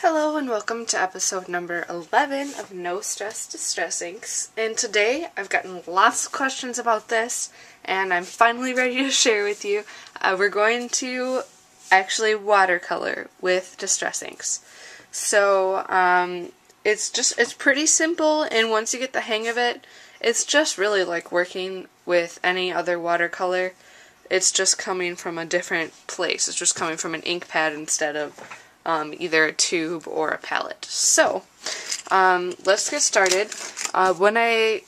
Hello and welcome to episode number 11 of No Stress Distress Inks. And today I've gotten lots of questions about this and I'm finally ready to share with you. We're going to actually watercolor with Distress Inks. So it's pretty simple, and once you get the hang of it, it's just really like working with any other watercolor. It's just coming from a different place. It's just coming from an ink pad instead of either a tube or a palette. So, let's get started. When I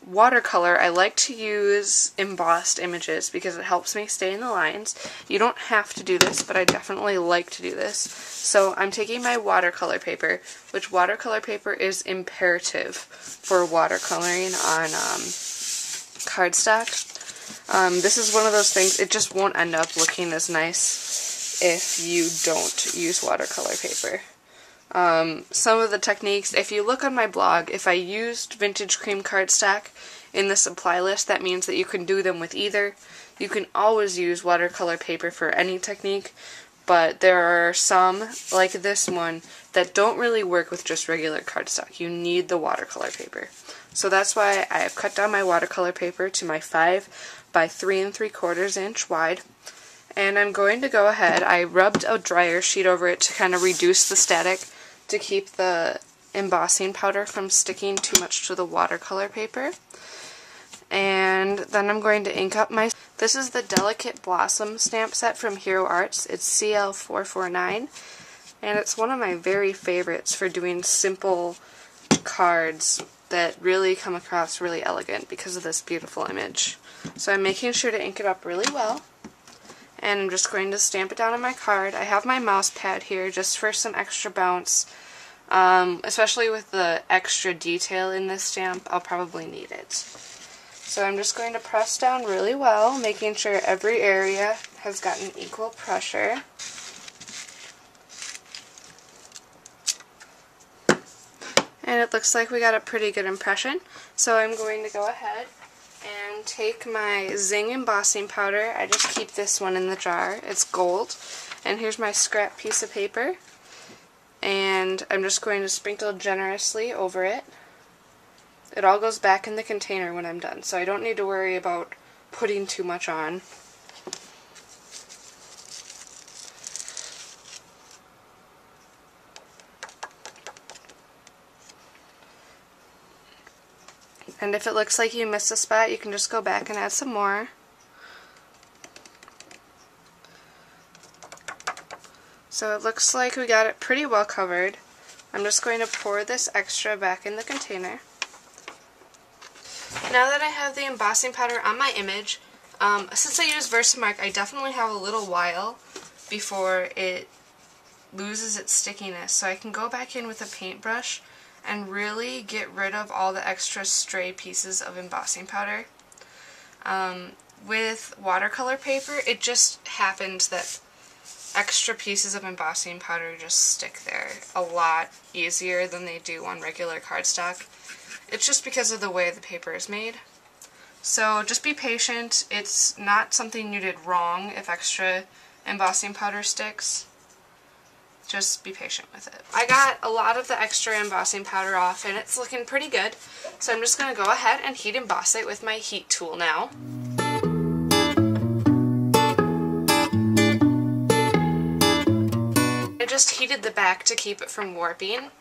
watercolor, I like to use embossed images because it helps me stay in the lines. You don't have to do this, but I definitely like to do this. So I'm taking my watercolor paper, which watercolor paper is imperative for watercoloring on cardstock. This is one of those things, it just won't end up looking as nice if you don't use watercolor paper. Some of the techniques, if you look on my blog, if I used vintage cream cardstock in the supply list, that means that you can do them with either. You can always use watercolor paper for any technique, but there are some, like this one, that don't really work with just regular cardstock. You need the watercolor paper. So that's why I have cut down my watercolor paper to my 5 by 3 3/4 inch wide. And I'm going to go ahead, I rubbed a dryer sheet over it to kind of reduce the static, to keep the embossing powder from sticking too much to the watercolor paper. And then I'm going to ink up my... This is the Delicate Blossom stamp set from Hero Arts. It's CL449, and it's one of my very favorites for doing simple cards that really come across really elegant because of this beautiful image. So I'm making sure to ink it up really well. And I'm just going to stamp it down on my card. I have my mouse pad here just for some extra bounce. Especially with the extra detail in this stamp, I'll probably need it. So I'm just going to press down really well, making sure every area has gotten equal pressure. And it looks like we got a pretty good impression. So I'm going to go ahead and take my Zing embossing powder. I just keep this one in the jar. It's gold. And here's my scrap piece of paper. And I'm just going to sprinkle generously over it. It all goes back in the container when I'm done, so I don't need to worry about putting too much on. And if it looks like you missed a spot, you can just go back and add some more. So it looks like we got it pretty well covered. I'm just going to pour this extra back in the container. Now that I have the embossing powder on my image, since I use Versamark, I definitely have a little while before it loses its stickiness. So I can go back in with a paintbrush and really get rid of all the extra stray pieces of embossing powder. With watercolor paper, it just happens that extra pieces of embossing powder just stick there a lot easier than they do on regular cardstock. It's just because of the way the paper is made. So just be patient. It's not something you did wrong if extra embossing powder sticks. Just be patient with it. I got a lot of the extra embossing powder off and it's looking pretty good. So I'm just going to go ahead and heat emboss it with my heat tool now. I just heated the back to keep it from warping.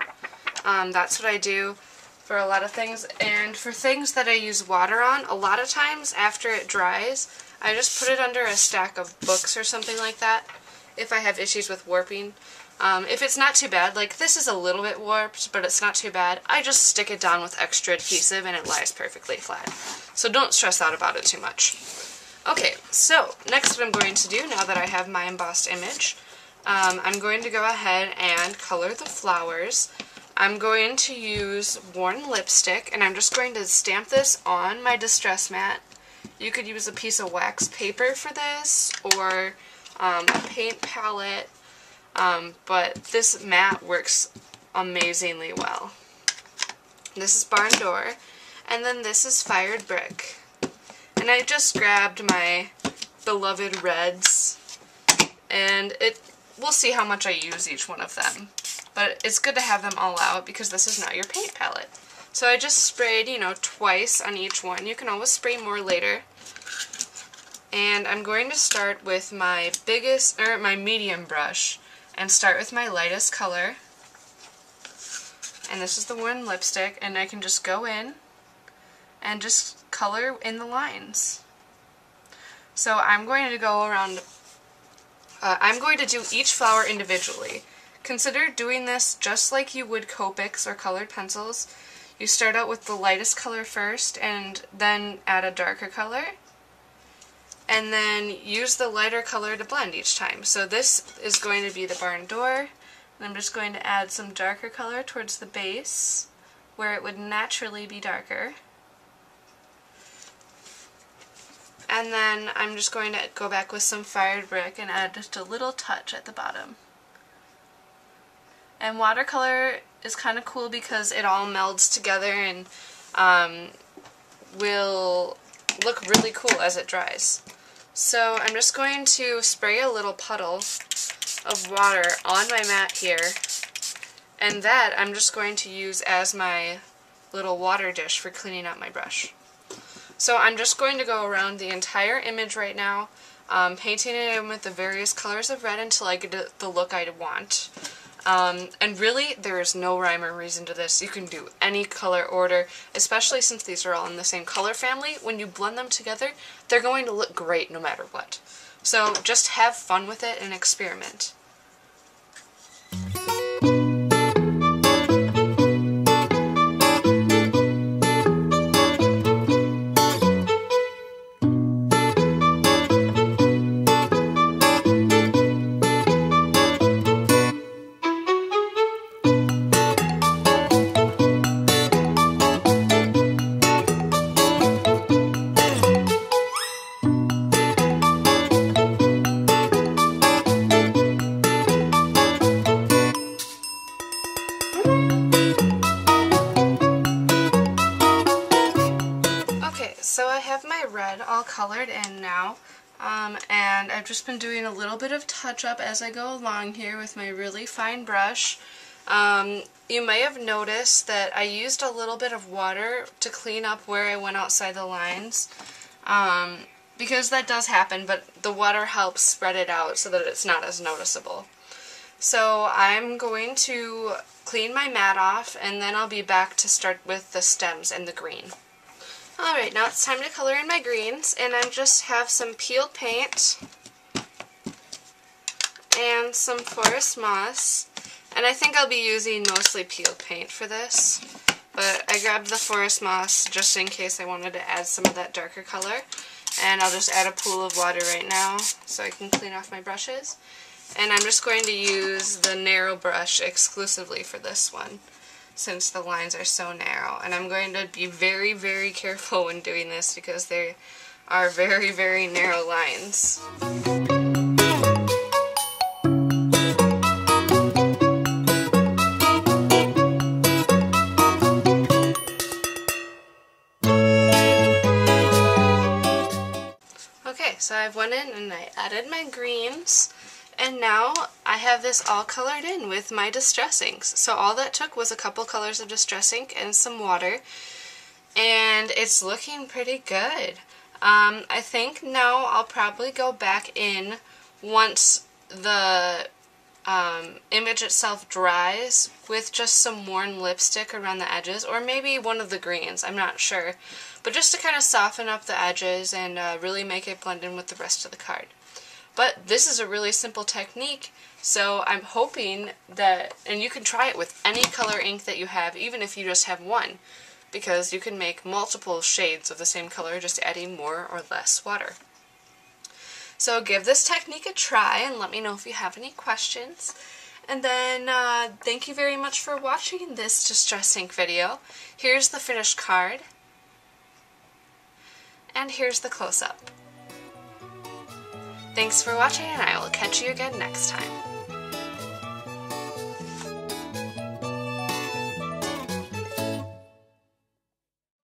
That's what I do for a lot of things. And for things that I use water on, a lot of times after it dries, I just put it under a stack of books or something like that if I have issues with warping. If it's not too bad, like this is a little bit warped, but it's not too bad, I just stick it down with extra adhesive and it lies perfectly flat. So don't stress out about it too much. Okay, so next what I'm going to do, now that I have my embossed image, I'm going to go ahead and color the flowers. I'm going to use worn lipstick, and I'm just going to stamp this on my distress mat. You could use a piece of wax paper for this, or a paint palette, but this mat works amazingly well. This is Barn Door, and then this is Fired Brick. And I just grabbed my beloved reds, and we'll see how much I use each one of them. but it's good to have them all out because this is not your paint palette. So I just sprayed, you know, twice on each one. You can always spray more later. And I'm going to start with my my medium brush and start with my lightest color. And this is the one lipstick, and I can just go in and just color in the lines. So I'm going to go around, I'm going to do each flower individually. Consider doing this just like you would Copics or colored pencils. You start out with the lightest color first and then add a darker color. And then use the lighter color to blend each time. So this is going to be the barn door. And I'm just going to add some darker color towards the base where it would naturally be darker. And then I'm just going to go back with some fired brick and add just a little touch at the bottom. And watercolor is kind of cool because it all melds together and will look really cool as it dries. So I'm just going to spray a little puddle of water on my mat here, and that I'm just going to use as my little water dish for cleaning out my brush. So I'm just going to go around the entire image right now, painting it in with the various colors of red until I get the look I want. And really, there is no rhyme or reason to this. You can do any color order, especially since these are all in the same color family. When you blend them together, they're going to look great no matter what. So just have fun with it and experiment. So I have my red all colored in now, and I've just been doing a little bit of touch-up as I go along here with my really fine brush. You may have noticed that I used a little bit of water to clean up where I went outside the lines, because that does happen, but the water helps spread it out so that it's not as noticeable. So I'm going to clean my mat off, and then I'll be back to start with the stems and the green. Alright, now it's time to color in my greens, and I just have some peeled paint and some forest moss, and I think I'll be using mostly peeled paint for this, but I grabbed the forest moss just in case I wanted to add some of that darker color, and I'll just add a pool of water right now so I can clean off my brushes, and I'm just going to use the narrow brush exclusively for this one, since the lines are so narrow. And I'm going to be very, very careful when doing this because they are very, very narrow lines. Okay, so I've went in and I added my greens. And now I have this all colored in with my Distress inks. So all that took was a couple colors of Distress ink and some water. And it's looking pretty good. I think now I'll probably go back in once the image itself dries with just some worn lipstick around the edges. Or maybe one of the greens, I'm not sure. But just to kind of soften up the edges and really make it blend in with the rest of the card. But this is a really simple technique, so I'm hoping that, and you can try it with any color ink that you have, even if you just have one, because you can make multiple shades of the same color just adding more or less water. So give this technique a try and let me know if you have any questions. And then thank you very much for watching this Distress ink video. Here's the finished card, and here's the close-up. Thanks for watching, and I will catch you again next time.